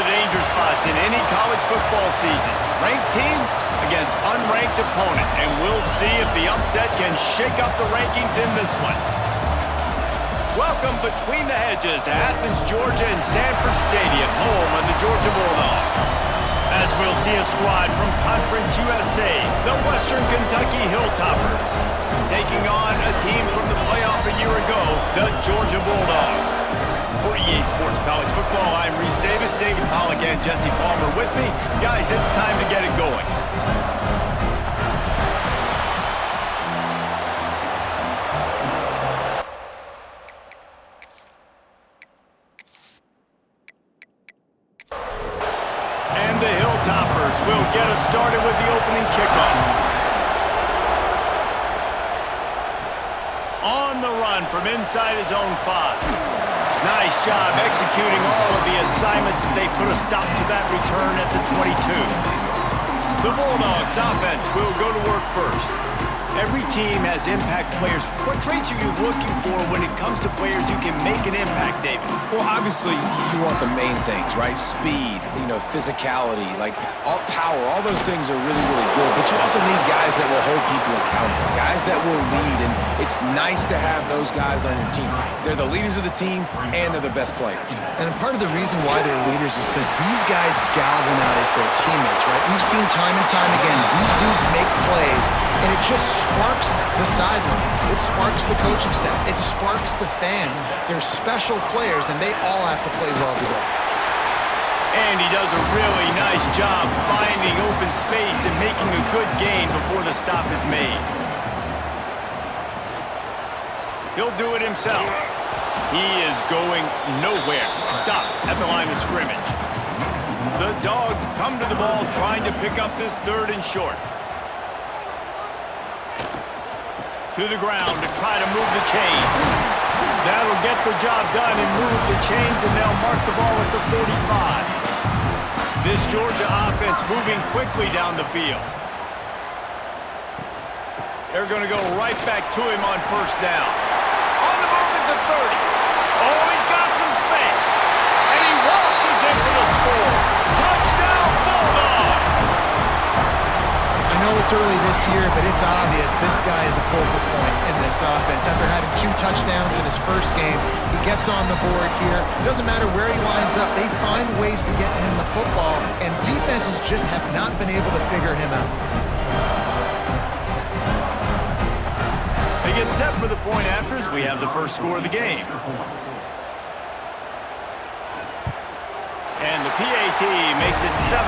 the danger spots in any college football season. Ranked team against unranked opponent, and we'll see if the upset can shake up the rankings in this one. Welcome between the hedges to Athens, Georgia and Sanford Stadium, home of the Georgia Bulldogs. As we'll see a squad from Conference USA, the Western Kentucky Hilltoppers, taking on a team from the playoff a year ago, the Georgia Bulldogs. For EA Sports College Football, I'm Reese Davis, David Pollack and Jesse Palmer with me. Guys, it's time to get it going. And the Hilltoppers will get us started with the opening kickoff. On the run from inside his own 5. Nice job executing all of the assignments as they put a stop to that return at the 22. The Bulldogs offense will go to work first. Every team has impact players. What traits are you looking for when it comes to players who can make an impact, David? Well, obviously, you want the main things, right? Speed, physicality, all power. All those things are really, really good. But you also need guys that will hold people accountable, guys that will lead. And it's nice to have those guys on your team. They're the leaders of the team, and they're the best players. And part of the reason why they're leaders is because these guys galvanize their teammates, right? We've seen time and time again, these dudes make plays, and it just sparks the sideline. It sparks the coaching staff. It sparks the fans. They're special players, and they all have to play well together. And he does a really nice job finding open space and making a good gain before the stop is made. He'll do it himself. He is going nowhere. Stop at the line of scrimmage. The Dogs come to the ball trying to pick up this 3rd and short. To the ground to try to move the chain. That'll get the job done and move the chains, and they'll mark the ball at the 45. This Georgia offense moving quickly down the field. They're going to go right back to him on 1st down. On the move at the 30. Oh, he's got some space. And he waltzes in for the score. Touchdown, Bulldogs! I know it's early this year, but it's obvious this guy is a focal point in this offense. After having 2 touchdowns in his first game, he gets on the board here. It doesn't matter where he lines up. They find ways to get him the football, and defenses just have not been able to figure him out. They get set for the point after as we have the first score of the game. And the PAT makes it 7-0.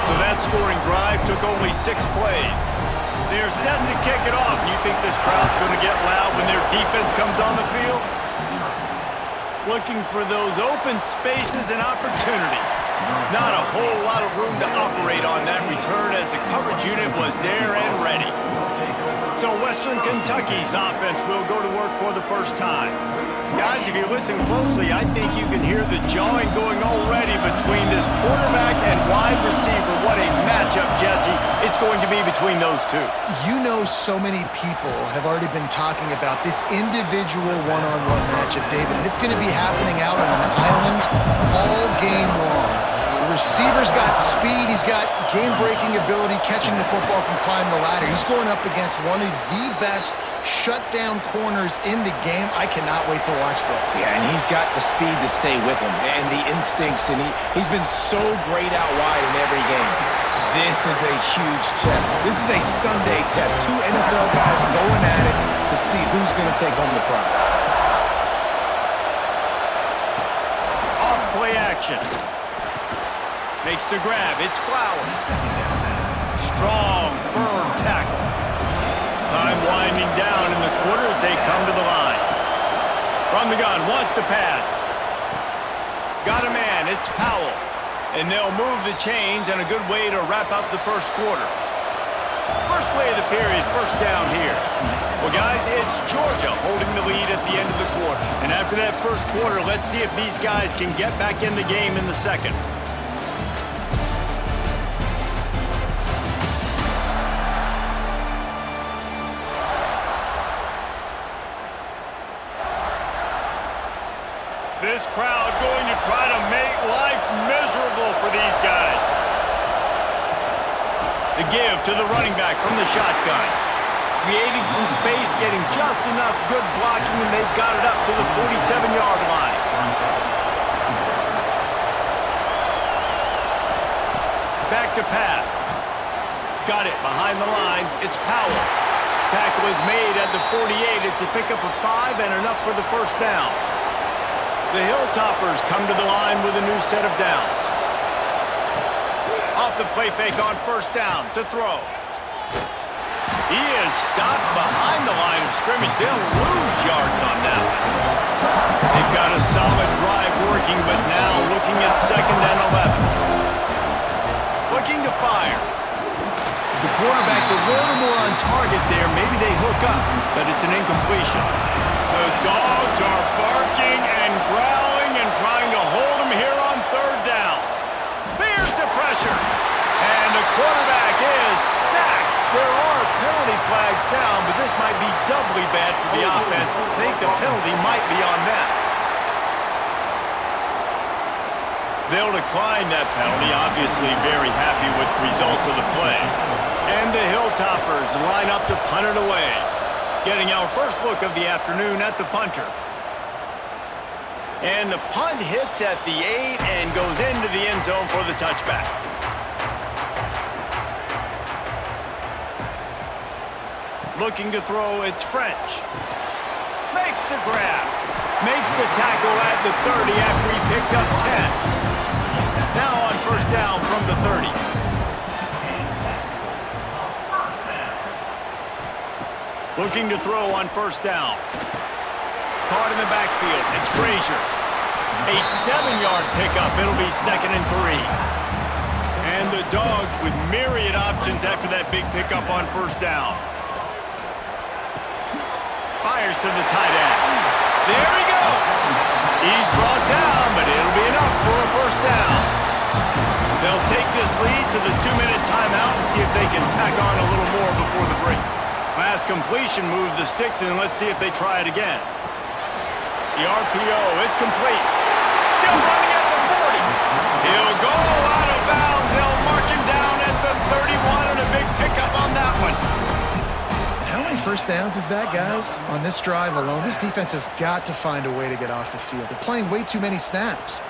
So that scoring drive took only 6 plays. They're set to kick it off. And you think this crowd's going to get loud when their defense comes on the field? Looking for those open spaces and opportunity. Not a whole lot of room to operate on that return as the coverage unit was there and ready. So Western Kentucky's offense will go to work for the first time. Guys, if you listen closely, I think you can hear the jawing going already between this quarterback and wide receiver. What a matchup, Jesse, it's going to be between those two. You know, so many people have already been talking about this individual one-on-one matchup, David, and it's going to be happening out on an island all game long. The receiver's got speed, he's got game-breaking ability, catching the football, can climb the ladder. He's going up against one of the best shutdown corners in the game. I cannot wait to watch this. Yeah, and he's got the speed to stay with him and the instincts, and he's been so great out wide in every game. This is a huge test. This is a Sunday test. 2 NFL guys going at it to see who's going to take home the prize. Off play action. Makes the grab. It's Flowers. Strong, firm tackle. Time winding down in the quarter as they come to the line. From the gun, wants to pass. Got a man, it's Powell. And they'll move the chains, and a good way to wrap up the first quarter. First play of the period, 1st down here. Well, guys, it's Georgia holding the lead at the end of the quarter. And after that first quarter, let's see if these guys can get back in the game in the second. This crowd going to try to make life give to the running back from the shotgun. Creating some space, getting just enough good blocking, and they've got it up to the 47-yard line. Back to pass. Got it behind the line. It's Powell. Tackle is made at the 48. It's a pickup of 5 and enough for the first down. The Hilltoppers come to the line with a new set of downs. Off the play fake on first down to throw. He is stopped behind the line of scrimmage. They'll lose yards on that one. They've got a solid drive working, but now looking at 2nd and 11. Looking to fire. If the quarterback's a little more on target there, maybe they hook up, but it's an incompletion. The Dogs are barking and growling and trying to hold him here on 3rd down. There's the pressure, and the quarterback is sacked. There are penalty flags down, but this might be doubly bad for the offense. I think the penalty might be on them. They'll decline that penalty, obviously very happy with the results of the play. And the Hilltoppers line up to punt it away. Getting our first look of the afternoon at the punter. And the punt hits at the 8 and goes into the end zone for the touchback. Looking to throw, it's French. Makes the grab. Makes the tackle at the 30 after he picked up 10. Now on first down from the 30. Looking to throw on first down. Caught in the backfield. It's Frazier. A 7-yard pickup. It'll be 2nd and 3. And the Dogs with myriad options after that big pickup on first down. Fires to the tight end. There he goes. He's brought down, but it'll be enough for a first down. They'll take this lead to the 2-minute timeout and see if they can tack on a little more before the break. Last completion moved the sticks, and let's see if they try it again. The RPO, it's complete. Still running at the 40. He'll go out of bounds. They'll mark him down at the 31, and a big pickup on that one. How many first downs is that, guys? On this drive alone, this defense has got to find a way to get off the field. They're playing way too many snaps.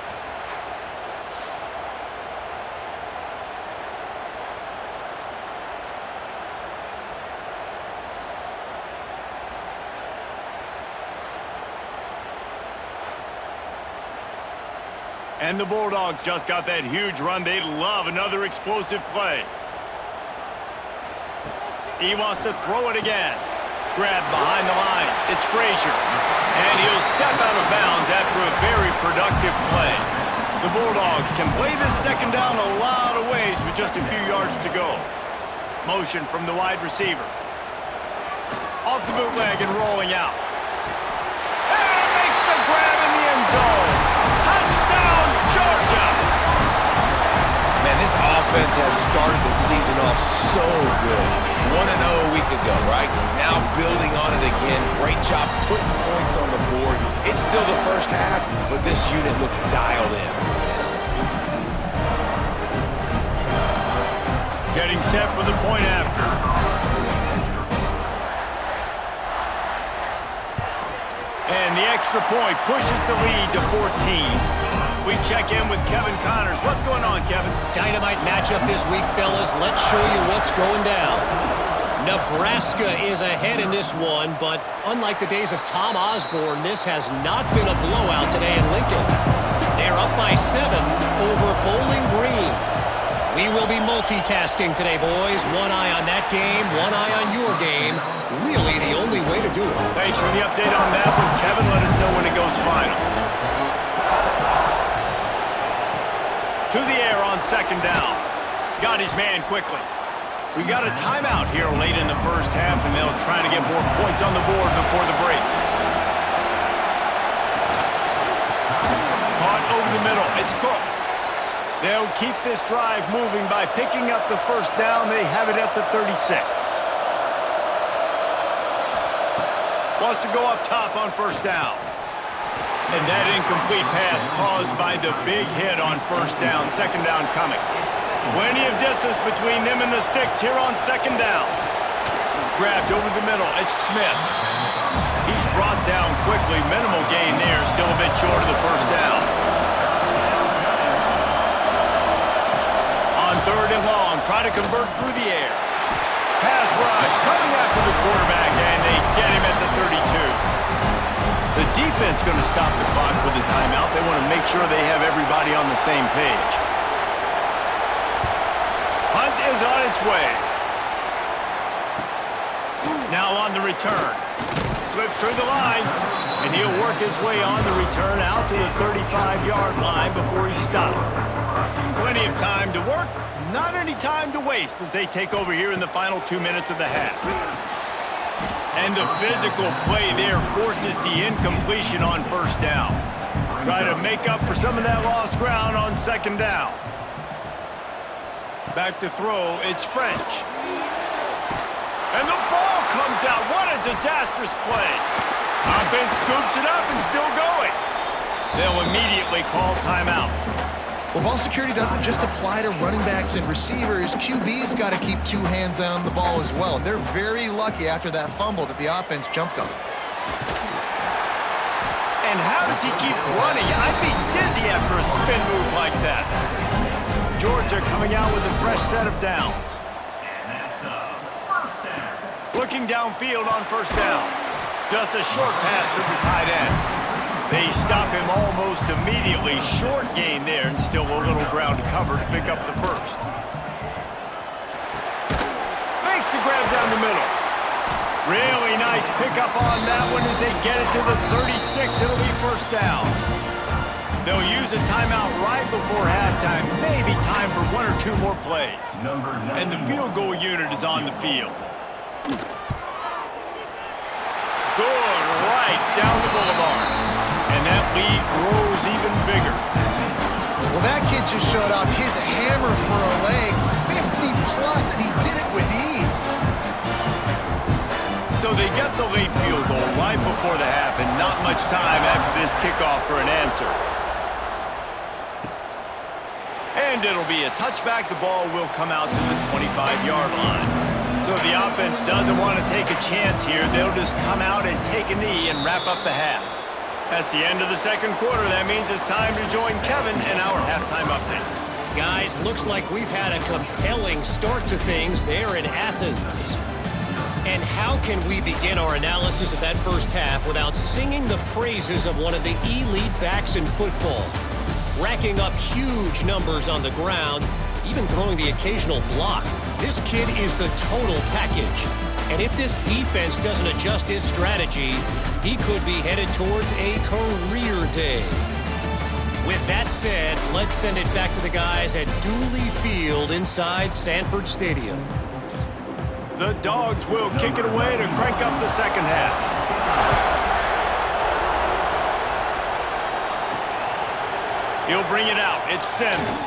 And the Bulldogs just got that huge run. They'd love another explosive play. He wants to throw it again. Grabbed behind the line. It's Frazier. And he'll step out of bounds after a very productive play. The Bulldogs can play this 2nd down a lot of ways with just a few yards to go. Motion from the wide receiver. Off the bootleg and rolling out. And makes the grab in the end zone. Touchdown, Georgia! Man, this offense has started the season off so good. 1-0 a week ago, right? Now building on it again. Great job putting points on the board. It's still the first half, but this unit looks dialed in. Getting set for the point after. And the extra point pushes the lead to 14. We check in with Kevin Connors. What's going on, Kevin? Dynamite matchup this week, fellas. Let's show you what's going down. Nebraska is ahead in this one, but unlike the days of Tom Osborne, this has not been a blowout today in Lincoln. They're up by 7 over Bowling Green. We will be multitasking today, boys. One eye on that game, one eye on your game. Really the only way to do it. Thanks for the update on that one, Kevin. Let us know when it goes final. To the air on 2nd down. Got his man quickly. We got a timeout here late in the first half, and they'll try to get more points on the board before the break. Caught over the middle. It's Cooks. They'll keep this drive moving by picking up the first down. They have it at the 36. Wants to go up top on first down. And that incomplete pass caused by the big hit on first down. 2nd down coming. Plenty of distance between them and the sticks here on second down. Grabbed over the middle. It's Smith. He's brought down quickly. Minimal gain there. Still a bit short of the first down. On third and long, try to convert through the air. Pass rush coming after the quarterback, and they get him at the 32. The defense going to stop the clock with a timeout. They want to make sure they have everybody on the same page. Punt is on its way. Now on the return. Slips through the line, and he'll work his way on the return out to the 35-yard line before he's stopped. Plenty of time to work, not any time to waste as they take over here in the final 2 minutes of the half. And the physical play there forces the incompletion on first down. Try to make up for some of that lost ground on second down. Back to throw, it's French. And the ball comes out. What a disastrous play. Offense scoops it up and still going. They'll immediately call timeout. Well, ball security doesn't just apply to running backs and receivers. QB's got to keep two hands on the ball as well. And they're very lucky after that fumble that the offense jumped on. And how does he keep running? I'd be dizzy after a spin move like that. Georgia coming out with a fresh set of downs. Looking downfield on first down. Just a short pass to the tight end. They stop him almost immediately. Short gain there, and still a little ground to cover to pick up the first. Makes the grab down the middle. Really nice pickup on that one as they get it to the 36. It'll be first down. They'll use a timeout right before halftime. Maybe time for one or two more plays. And the field goal unit is on the field. Good, right down the boulevard. And that lead grows even bigger. Well, that kid just showed off his hammer for a leg. 50-plus, and he did it with ease. So they get the late field goal right before the half, and not much time after this kickoff for an answer. And it'll be a touchback. The ball will come out to the 25-yard line. So if the offense doesn't want to take a chance here, they'll just come out and take a knee and wrap up the half. That's the end of the second quarter. That means it's time to join Kevin in our halftime update. Guys, looks like we've had a compelling start to things there in Athens. And how can we begin our analysis of that first half without singing the praises of one of the elite backs in football? Racking up huge numbers on the ground, even throwing the occasional block. This kid is the total package. And if this defense doesn't adjust its strategy, he could be headed towards a career day. With that said, let's send it back to the guys at Dooley Field inside Sanford Stadium. The Dogs will kick it away to crank up the second half. He'll bring it out. It's Sims.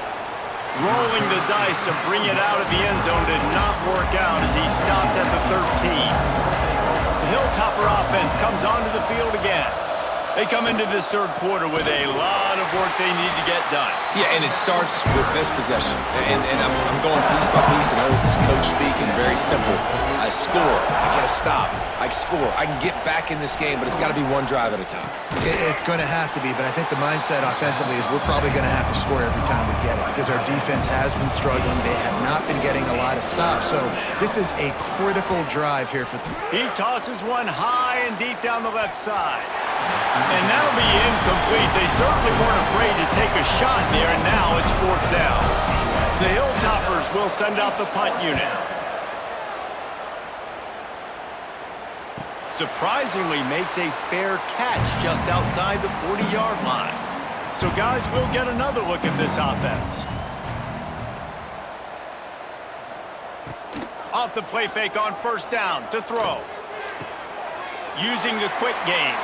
Rolling the dice to bring it out of the end zone did not work out as he stopped at the 13. The Hilltopper offense comes onto the field again. They come into this third quarter with a lot of work they need to get done. Yeah, and it starts with this possession. And I'm going piece by piece. I know this is coach speaking, very simple. I score. I get a stop. I score. I can get back in this game, but it's got to be one drive at a time. It's going to have to be, but I think the mindset offensively is we're probably going to have to score every time we get it because our defense has been struggling. They have not been getting a lot of stops, so this is a critical drive here for them. He tosses one high and deep down the left side. And that'll be incomplete. They certainly weren't afraid to take a shot there, and now it's fourth down. The Hilltoppers will send out the punt unit. Surprisingly makes a fair catch just outside the 40-yard line. So guys, we'll get another look at this offense. Off the play fake on first down to throw. Using the quick game.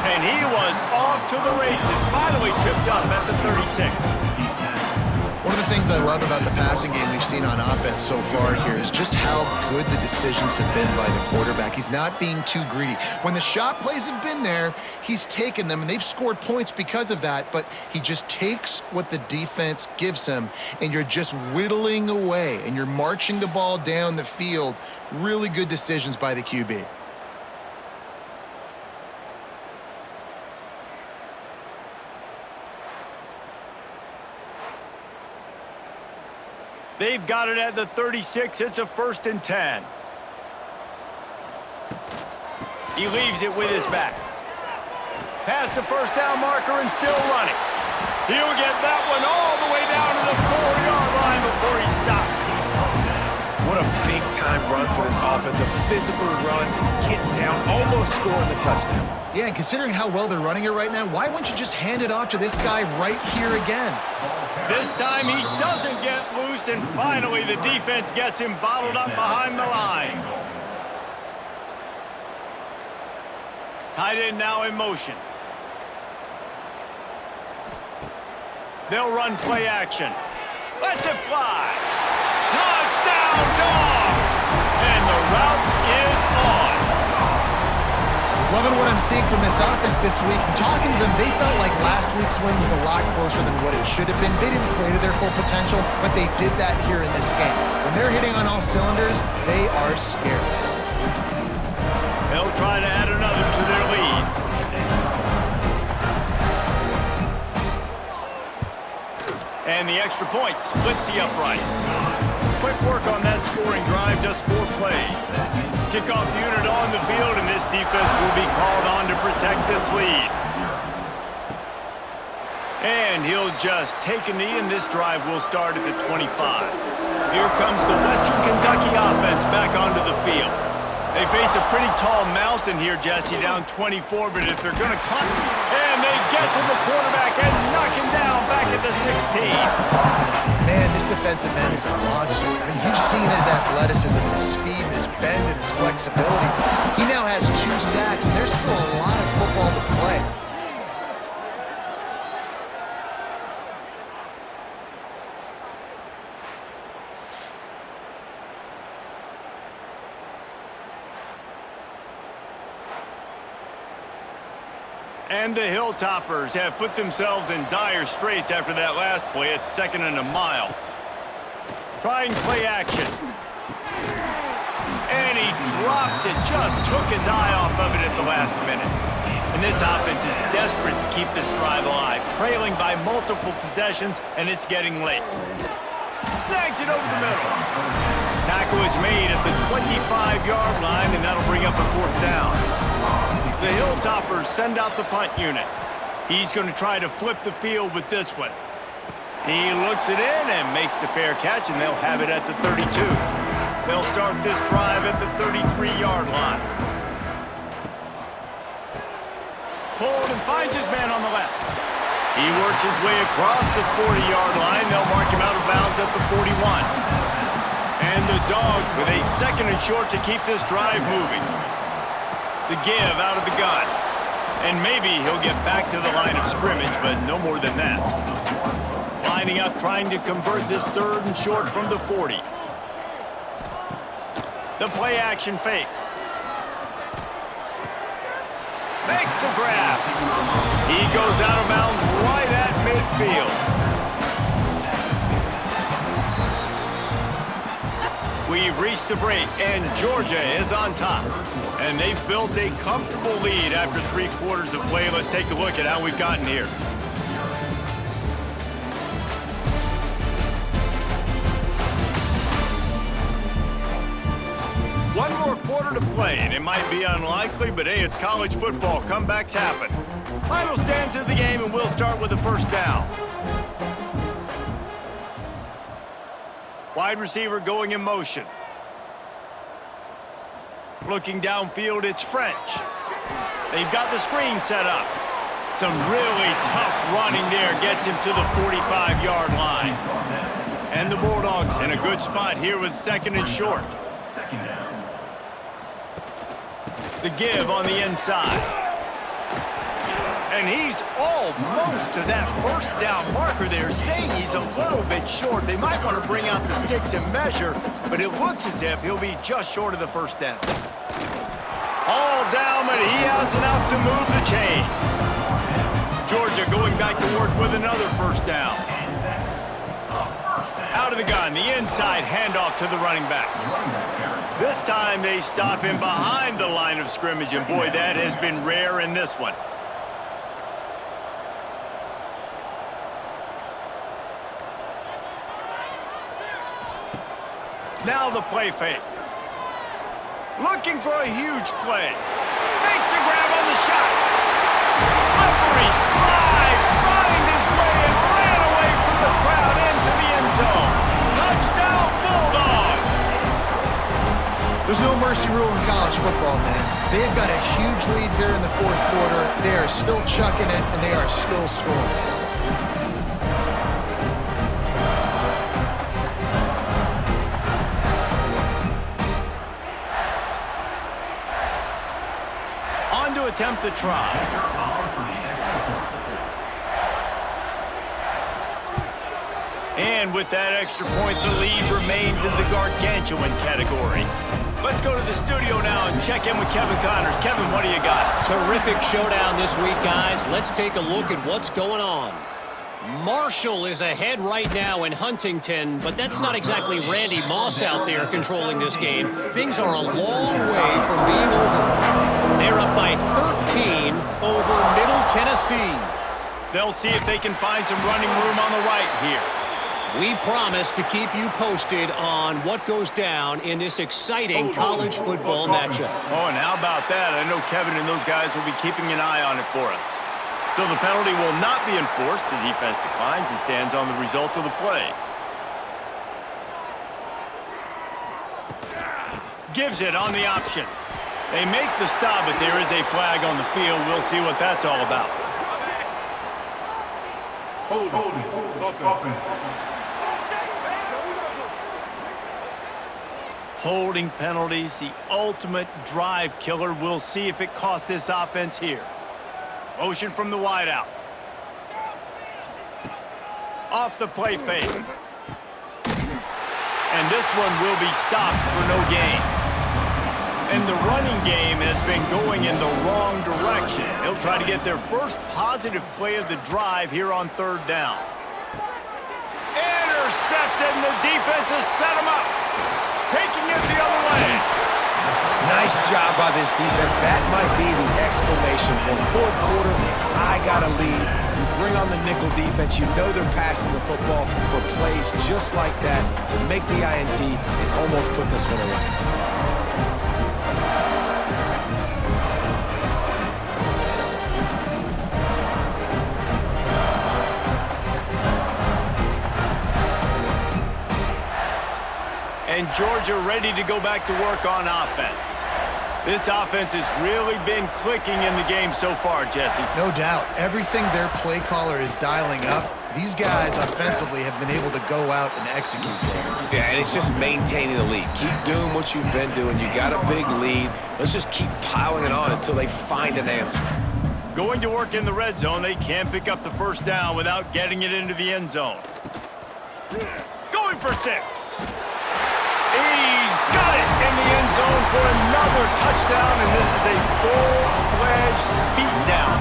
And he was off to the races, finally tripped up at the 36. One of the the things I love about the passing game we've seen on offense so far here is just how good the decisions have been by the quarterback. He's not being too greedy. When the shot plays have been there, he's taken them, and they've scored points because of that, but he just takes what the defense gives him, and you're just whittling away, and you're marching the ball down the field. Really good decisions by the QB. They've got it at the 36. It's a 1st and 10. He leaves it with his back. Past the first down marker and still running. He'll get that one all the way down to the 4-yard line before he stopped. What a big-time run for this offense. A physical run, getting down, almost scoring the touchdown. Yeah, and considering how well they're running it right now, why wouldn't you just hand it off to this guy right here again? This time he doesn't get loose, and finally the defense gets him bottled up behind the line. Tight end now in motion. They'll run play action. Let's it fly. Touchdown, Dogs! And the route is on. Loving what I'm seeing from this offense this week. Talking to them, they felt like last week's win was a lot closer than what it should have been. They didn't play to their full potential, but they did that here in this game. When they're hitting on all cylinders, they are scared. They'll try to add another to their lead. And the extra point splits the uprights. Quick work on that scoring drive, just 4 plays. Kickoff unit on the field, and this defense will be called on to protect this lead. And he'll just take a knee, and this drive will start at the 25. Here comes the Western Kentucky offense back onto the field. They face a pretty tall mountain here, Jesse, down 24, but if they're going to climb, and they get to the quarterback and knock him down back at the 16. Man, this defensive end is a monster. I mean, you've seen his athleticism, his speed, his bend, and his flexibility. He now has 2 sacks, and there's still a lot of football to play. And the Hilltoppers have put themselves in dire straits after that last play. It's 2nd and a mile. Trying play action. And he drops it. Just took his eye off of it at the last minute. And this offense is desperate to keep this drive alive. Trailing by multiple possessions, and it's getting late. Snags it over the middle. Tackle is made at the 25-yard line, and that'll bring up a 4th down. The Hilltoppers send out the punt unit. He's going to try to flip the field with this one. He looks it in and makes the fair catch, and they'll have it at the 32. They'll start this drive at the 33-yard line. Pulled and finds his man on the left. He works his way across the 40-yard line. They'll mark him out of bounds at the 41. And the Dogs with a 2nd and short to keep this drive moving. The give out of the gun. And maybe he'll get back to the line of scrimmage, but no more than that. Lining up, trying to convert this 3rd and short from the 40. The play action fake. Makes the grab. He goes out of bounds right at midfield. We've reached the break, and Georgia is on top. And they've built a comfortable lead after 3 quarters of play. Let's take a look at how we've gotten here. One more quarter to play, and it might be unlikely, but hey, it's college football. Comebacks happen. Final stand of the game, and we'll start with the 1st down. Wide receiver going in motion. Looking downfield, it's French. They've got the screen set up. Some really tough running there gets him to the 45-yard line. And the Bulldogs in a good spot here with 2nd and short. The give on the inside. And he's almost to that first down marker there, saying he's a little bit short. They might want to bring out the sticks and measure, but it looks as if he'll be just short of the first down. All down, but he has enough to move the chains. Georgia going back to work with another first down. Out of the gun, the inside handoff to the running back. This time they stop him behind the line of scrimmage, and boy, that has been rare in this one. Now the play fake. Looking for a huge play. Makes a grab on the shot. Slippery slide. Find his way and ran away from the crowd into the end zone. Touchdown, Bulldogs. There's no mercy rule in college football, man. They've got a huge lead here in the fourth quarter. They are still chucking it, and they are still scoring. To attempt the try. And with that extra point, the lead remains in the gargantuan category. Let's go to the studio now and check in with Kevin Connors. Kevin, what do you got? Terrific showdown this week, guys. Let's take a look at what's going on. Marshall is ahead right now in Huntington, but that's not exactly Randy Moss out there controlling this game. Things are a long way from being over. They're up by 13 over Middle Tennessee. They'll see if they can find some running room on the right here. We promise to keep you posted on what goes down in this exciting college football matchup. Oh, and how about that? I know Kevin and those guys will be keeping an eye on it for us. So the penalty will not be enforced. The defense declines and stands on the result of the play. Gives it on the option. They make the stop, but there is a flag on the field. We'll see what that's all about. Holding penalties, the ultimate drive killer. We'll see if it costs this offense here. Motion from the wideout. Off the play fake. And this one will be stopped for no gain. And the running game has been going in the wrong direction. They'll try to get their first positive play of the drive here on third down. Intercepted, and the defense has set him up. Taking it the other way. Nice job by this defense. That might be the exclamation point. Fourth quarter, I got a lead. You bring on the nickel defense. You know they're passing the football for plays just like that to make the INT and almost put this one away. And Georgia ready to go back to work on offense. This offense has really been clicking in the game so far, Jesse. No doubt. Everything their play caller is dialing up, these guys offensively have been able to go out and execute. Yeah, and it's just maintaining the lead. Keep doing what you've been doing. You got a big lead. Let's just keep piling it on until they find an answer. Going to work in the red zone. They can't pick up the first down without getting it into the end zone. Going for 6. He's got it in the end zone for another touchdown, and this is a full-fledged beatdown.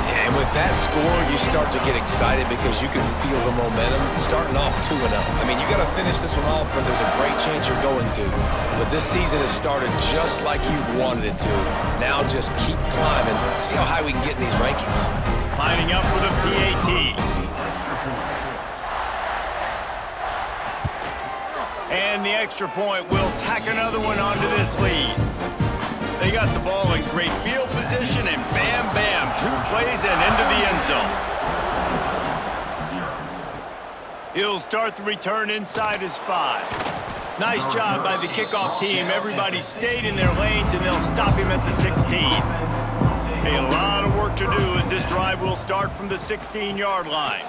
Yeah, and with that score, you start to get excited because you can feel the momentum starting off 2-0. I mean, you got to finish this one off, but there's a great chance you're going to. But this season has started just like you've wanted it to. Now just keep climbing. See how high we can get in these rankings. Lining up for the PAT. And the extra point will tack another one onto this lead. They got the ball in great field position, and bam, bam, 2 plays and into the end zone. He'll start the return inside his 5. Nice job by the kickoff team. Everybody stayed in their lanes, and they'll stop him at the 16. A lot of work to do as this drive will start from the 16-yard line.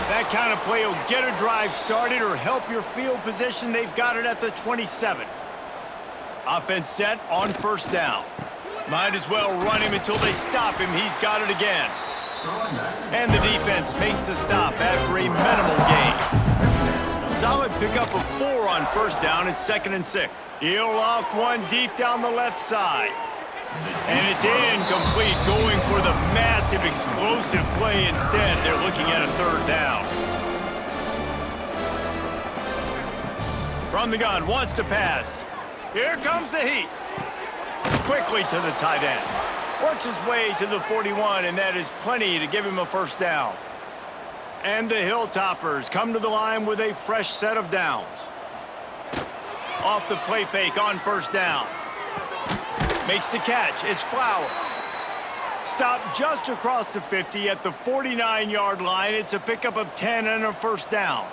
That kind of play will get a drive started or help your field position. They've got it at the 27. Offense set on first down. Might as well run him until they stop him. He's got it again. And the defense makes the stop after a minimal gain. Solid pickup of 4 on first down. It's 2nd and 6. He'll loft one deep down the left side. And it's incomplete, going for the massive explosive play instead. They're looking at a 3rd down. From the gun, wants to pass. Here comes the heat. Quickly to the tight end. Works his way to the 41, and that is plenty to give him a 1st down. And the Hilltoppers come to the line with a fresh set of downs. Off the play fake on 1st down. Makes the catch. It's Flowers. Stopped just across the 50 at the 49-yard line. It's a pickup of 10 and a 1st down.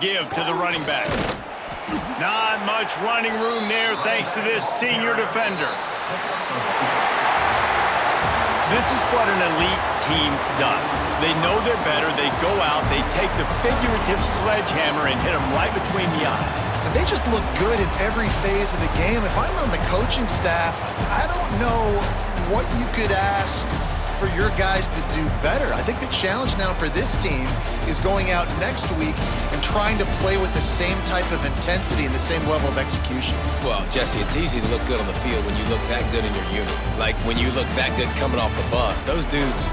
Give to the running back. Not much running room there thanks to this senior defender. This is what an elite team does. They know they're better. They go out, they take the figurative sledgehammer and hit them right between the eyes. And they just look good in every phase of the game. If I'm on the coaching staff, I don't know what you could ask for your guys to do better. I think the challenge now for this team is going out next week and trying to play with the same type of intensity and the same level of execution. Well, Jesse, it's easy to look good on the field when you look that good in your unit. Like when you look that good coming off the bus. Those dudes